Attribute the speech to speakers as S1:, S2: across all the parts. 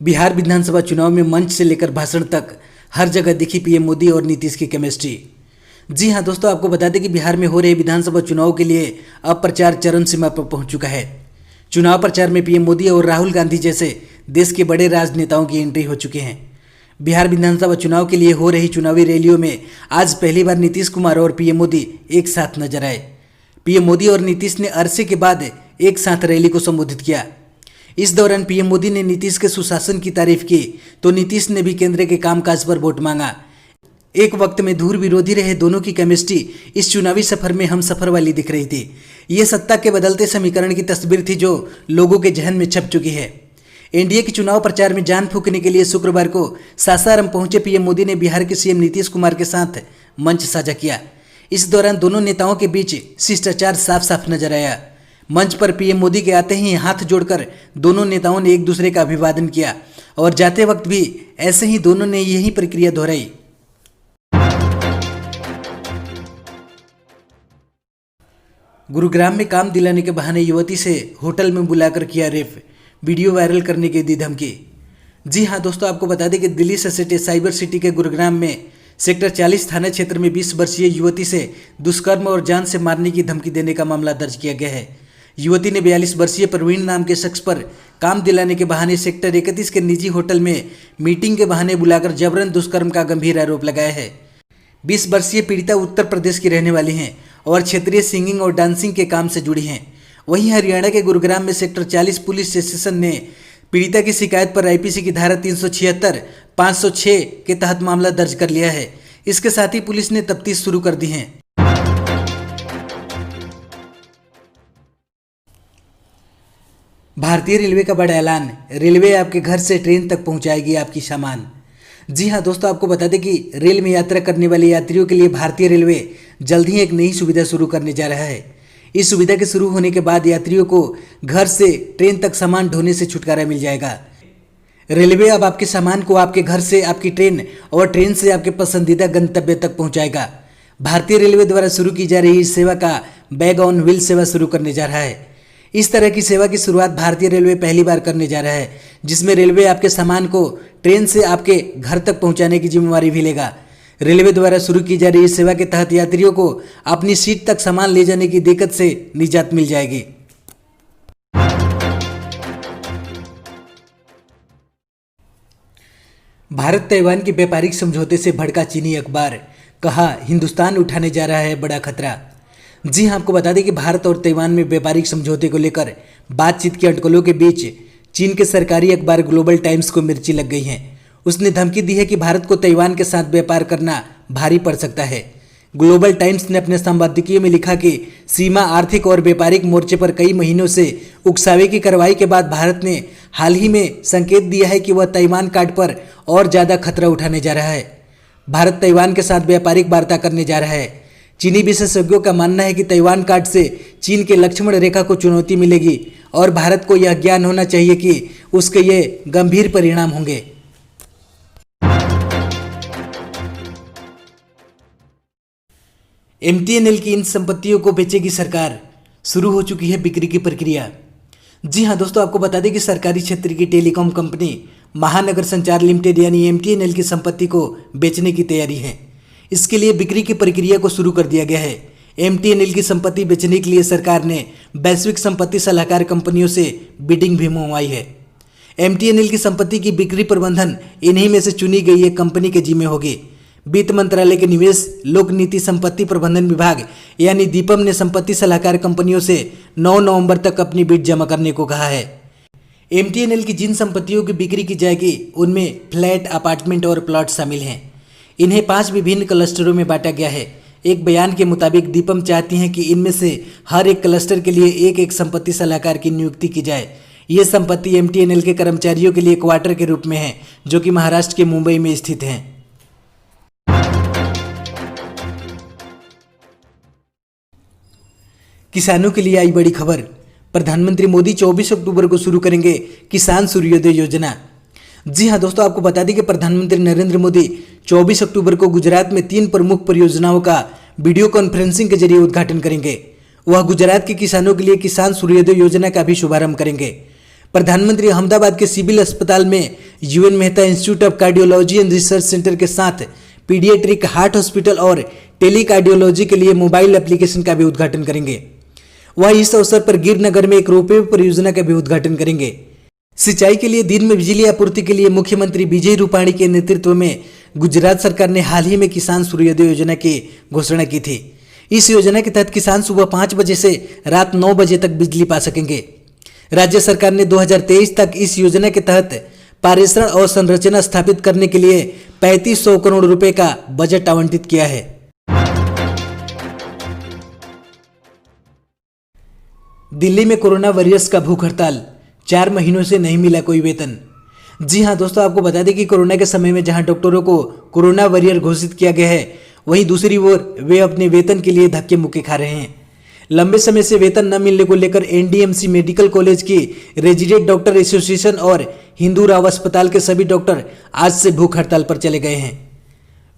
S1: बिहार विधानसभा चुनाव में मंच से लेकर भाषण तक हर जगह दिखी पीएम मोदी और नीतीश की केमिस्ट्री। जी हां दोस्तों, आपको बता दें कि बिहार में हो रहे विधानसभा चुनाव के लिए अब प्रचार चरम सीमा पर पहुंच चुका है। चुनाव प्रचार में पीएम मोदी और राहुल गांधी जैसे देश के बड़े राजनेताओं की एंट्री हो चुकी है। बिहार विधानसभा चुनाव के लिए हो रही चुनावी रैलियों में आज पहली बार नीतीश कुमार और पीएम मोदी एक साथ नजर आए। पीएम मोदी और नीतीश ने अरसे के बाद एक साथ रैली को संबोधित किया। इस दौरान पीएम मोदी ने नीतीश के सुशासन की तारीफ की तो नीतीश ने भी केंद्र के कामकाज पर वोट मांगा। एक वक्त में दूर विरोधी रहे दोनों की केमिस्ट्री इस चुनावी सफर में हम सफर वाली दिख रही थी। ये सत्ता के बदलते समीकरण की तस्वीर थी जो लोगों के जहन में छप चुकी है। एनडीए के चुनाव प्रचार में जान फूंकने के लिए शुक्रवार को सासाराम पहुंचे पीएम मोदी ने बिहार के सीएम नीतीश कुमार के साथ मंच साझा किया। इस दौरान दोनों नेताओं के बीच शिष्टाचार साफ साफ नजर आया। मंच पर पीएम मोदी के आते ही हाथ जोड़कर दोनों नेताओं ने एक दूसरे का अभिवादन किया और जाते वक्त भी ऐसे ही दोनों ने यही प्रक्रिया दोहराई। गुरुग्राम में काम दिलाने के बहाने युवती से होटल में बुलाकर किया रेप, वीडियो वायरल करने की दी धमकी। जी हां दोस्तों, आपको बता दें कि दिल्ली से सटे साइबर सिटी के गुरुग्राम में सेक्टर 40 थाना क्षेत्र में 20 वर्षीय युवती से दुष्कर्म और जान से मारने की धमकी देने का मामला दर्ज किया गया है। युवती ने 42 वर्षीय प्रवीण नाम के शख्स पर काम दिलाने के बहाने सेक्टर 31 के निजी होटल में मीटिंग के बहाने बुलाकर जबरन दुष्कर्म का गंभीर आरोप लगाया है। 20 वर्षीय पीड़िता उत्तर प्रदेश की रहने वाली हैं और क्षेत्रीय सिंगिंग और डांसिंग के काम से जुड़ी हैं। वहीं हरियाणा के गुरुग्राम में सेक्टर 40 पुलिस स्टेशन ने पीड़िता की शिकायत पर आईपीसी की धारा 376, 506 के तहत मामला दर्ज कर लिया है। इसके साथ ही पुलिस ने तफ्तीश शुरू कर दी है। भारतीय रेलवे का बड़ा ऐलान, रेलवे आपके घर से ट्रेन तक पहुंचाएगी आपकी सामान। जी हां दोस्तों, आपको बता दें कि रेल में यात्रा करने वाले यात्रियों के लिए भारतीय रेलवे जल्द ही एक नई सुविधा शुरू करने जा रहा है। इस सुविधा के शुरू होने के बाद यात्रियों को घर से ट्रेन तक सामान ढोने से छुटकारा मिल जाएगा। रेलवे अब आपके सामान को आपके घर से आपकी ट्रेन और ट्रेन से आपके पसंदीदा गंतव्य तक पहुंचाएगा। भारतीय रेलवे द्वारा शुरू की जा रही इस सेवा का बैग ऑन व्हील सेवा शुरू करने जा रहा है। इस तरह की सेवा की शुरुआत भारतीय रेलवे पहली बार करने जा रहा है, जिसमें रेलवे आपके सामान को ट्रेन से आपके घर तक पहुंचाने की जिम्मेवारी भी लेगा। रेलवे द्वारा शुरू की जा रही इस सेवा के तहत यात्रियों को अपनी सीट तक सामान ले जाने की दिक्कत से निजात मिल जाएगी। भारत ताइवान के व्यापारिक समझौते से भड़का चीनी अखबार, कहा हिंदुस्तान उठाने जा रहा है बड़ा खतरा। जी हां, आपको बता दें कि भारत और ताइवान में व्यापारिक समझौते को लेकर बातचीत की अटकलों के बीच चीन के सरकारी अखबार ग्लोबल टाइम्स को मिर्ची लग गई है। उसने धमकी दी है कि भारत को ताइवान के साथ व्यापार करना भारी पड़ सकता है। ग्लोबल टाइम्स ने अपने संपादकीय में लिखा कि सीमा, आर्थिक और व्यापारिक मोर्चे पर कई महीनों से उकसावे की कार्रवाई के बाद भारत ने हाल ही में संकेत दिया है कि वह ताइवान कार्ड पर और ज़्यादा खतरा उठाने जा रहा है। भारत ताइवान के साथ व्यापारिक वार्ता करने जा रहा है। चीनी विशेषज्ञों का मानना है कि ताइवान कार्ड से चीन के लक्ष्मण रेखा को चुनौती मिलेगी और भारत को यह ज्ञान होना चाहिए कि उसके ये गंभीर परिणाम होंगे। एमटीएनएल की इन संपत्तियों को बेचेगी सरकार, शुरू हो चुकी है बिक्री की प्रक्रिया। जी हां दोस्तों, आपको बता दें कि सरकारी क्षेत्र की टेलीकॉम कंपनी महानगर संचार लिमिटेड यानी एमटीएनएल की संपत्ति को बेचने की तैयारी है। इसके लिए बिक्री की प्रक्रिया को शुरू कर दिया गया है। एमटीएनएल की संपत्ति बेचने के लिए सरकार ने वैश्विक संपत्ति सलाहकार कंपनियों से बिडिंग भी मंगवाई है। एमटीएनएल की संपत्ति की बिक्री प्रबंधन इन्हीं में से चुनी गई एक कंपनी के जिम्मे होगी। वित्त मंत्रालय के निवेश, लोक नीति, संपत्ति प्रबंधन विभाग यानी दीपम ने संपत्ति सलाहकार कंपनियों से 9 नवंबर तक अपनी बिड जमा करने को कहा है। एमटीएनएल की जिन संपत्तियों की बिक्री की जाएगी उनमें फ्लैट, अपार्टमेंट और प्लॉट शामिल हैं। इन्हें 5 विभिन्न क्लस्टरों में बांटा गया है। एक बयान के मुताबिक दीपम चाहती हैं कि इनमें से हर एक क्लस्टर के लिए एक एक संपत्ति सलाहकार की नियुक्ति की जाए। ये संपत्ति एमटीएनएल के कर्मचारियों के लिए क्वार्टर के रूप में है, जो कि महाराष्ट्र के मुंबई में स्थित हैं। किसानों के लिए आई बड़ी खबर, प्रधानमंत्री मोदी 24 अक्टूबर को शुरू करेंगे किसान सूर्योदय योजना। जी हां दोस्तों, आपको बता दें कि प्रधानमंत्री नरेंद्र मोदी 24 अक्टूबर को गुजरात में 3 प्रमुख परियोजनाओं का वीडियो कॉन्फ्रेंसिंग के जरिए उद्घाटन करेंगे। वह गुजरात के किसानों के लिए किसान सूर्योदय योजना का भी शुभारंभ करेंगे। प्रधानमंत्री अहमदाबाद के सिविल अस्पताल में UN Mehta institute of cardiology and research centre के साथ पीडियाट्रिक हार्ट हॉस्पिटल और टेलीकार्डियोलॉजी के लिए मोबाइल एप्लीकेशन का भी उद्घाटन करेंगे। वह इस अवसर पर गिरनगर में एक रोपवे परियोजना का भी उद्घाटन करेंगे। सिंचाई के लिए दिन में बिजली आपूर्ति के लिए मुख्यमंत्री विजय रूपाणी के नेतृत्व में गुजरात सरकार ने हाल ही में किसान सूर्योदय योजना की घोषणा की थी। इस योजना के तहत किसान सुबह 5 बजे से रात 9 बजे तक बिजली पा सकेंगे। राज्य सरकार ने 2023 तक इस योजना के तहत पारेषण और संरचना स्थापित करने के लिए 3500 करोड़ रुपए का बजट आवंटित किया है। दिल्ली में कोरोना वॉरियर्स का भूख हड़ताल, 4 महीनों से नहीं मिला कोई वेतन। जी हां दोस्तों, आपको बता दें कि कोरोना के समय में जहां डॉक्टरों को कोरोना वॉरियर घोषित किया गया है, वहीं दूसरी ओर वे अपने वेतन के लिए धक्के मुक्के खा रहे हैं। लंबे समय से वेतन न मिलने को लेकर एनडीएमसी मेडिकल कॉलेज की रेजिडेंट डॉक्टर एसोसिएशन और हिंदू राव अस्पताल के सभी डॉक्टर आज से भूख हड़ताल पर चले गए हैं।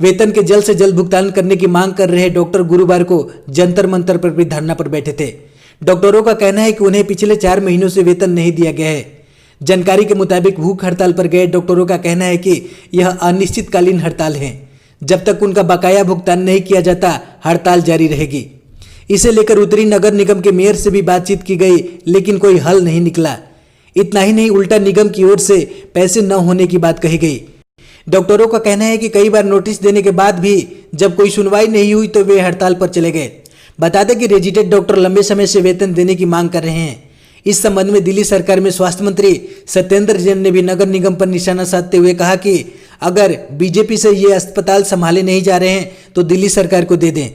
S1: वेतन के जल्द से जल्द भुगतान करने की मांग कर रहे डॉक्टर गुरुवार को जंतर मंतर पर भी धरना पर बैठे थे। डॉक्टरों का कहना है कि उन्हें पिछले 4 महीनों से वेतन नहीं दिया गया है। जानकारी के मुताबिक भूख हड़ताल पर गए डॉक्टरों का कहना है कि यह अनिश्चितकालीन हड़ताल है। जब तक उनका बकाया भुगतान नहीं किया जाता, हड़ताल जारी रहेगी। इसे लेकर उत्तरी नगर निगम के मेयर से भी बातचीत की गई, लेकिन कोई हल नहीं निकला। इतना ही नहीं, उल्टा निगम की ओर से पैसे न होने की बात कही गई। डॉक्टरों का कहना है कि कई बार नोटिस देने के बाद भी जब कोई सुनवाई नहीं हुई तो वे हड़ताल पर चले गए। बता दें कि रेजिडेंट डॉक्टर लंबे समय से वेतन देने की मांग कर रहे हैं। इस संबंध में दिल्ली सरकार में स्वास्थ्य मंत्री सत्येंद्र जैन ने भी नगर निगम पर निशाना साधते हुए कहा कि अगर बीजेपी से ये अस्पताल संभाले नहीं जा रहे हैं तो दिल्ली सरकार को दे दें।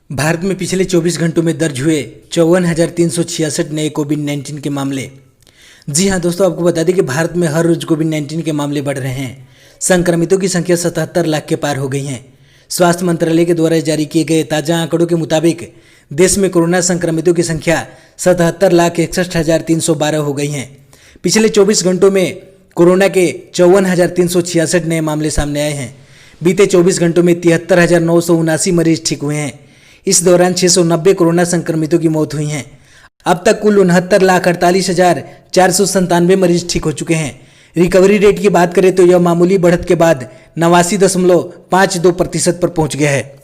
S1: भारत में पिछले 24 घंटों में दर्ज हुए 54,366 नए कोविड-19 के मामले। जी हां दोस्तों, आपको बता दें कि भारत में हर रोज कोविड-19 के मामले बढ़ रहे हैं। संक्रमितों की संख्या 77 लाख के पार हो गई है। स्वास्थ्य मंत्रालय के द्वारा जारी किए गए ताज़ा आंकड़ों के मुताबिक देश में कोरोना संक्रमितों की संख्या 77,61,312 हो गई है। पिछले 24 घंटों में कोरोना के 54,366 नए मामले सामने आए हैं। बीते 24 घंटों में 73,979 मरीज ठीक हुए हैं। इस दौरान 690 कोरोना संक्रमितों की मौत हुई है। अब तक कुल 69,48,497 मरीज ठीक हो चुके हैं। रिकवरी रेट की बात करें तो यह मामूली बढ़त के बाद 89.52% पर पहुंच गया है।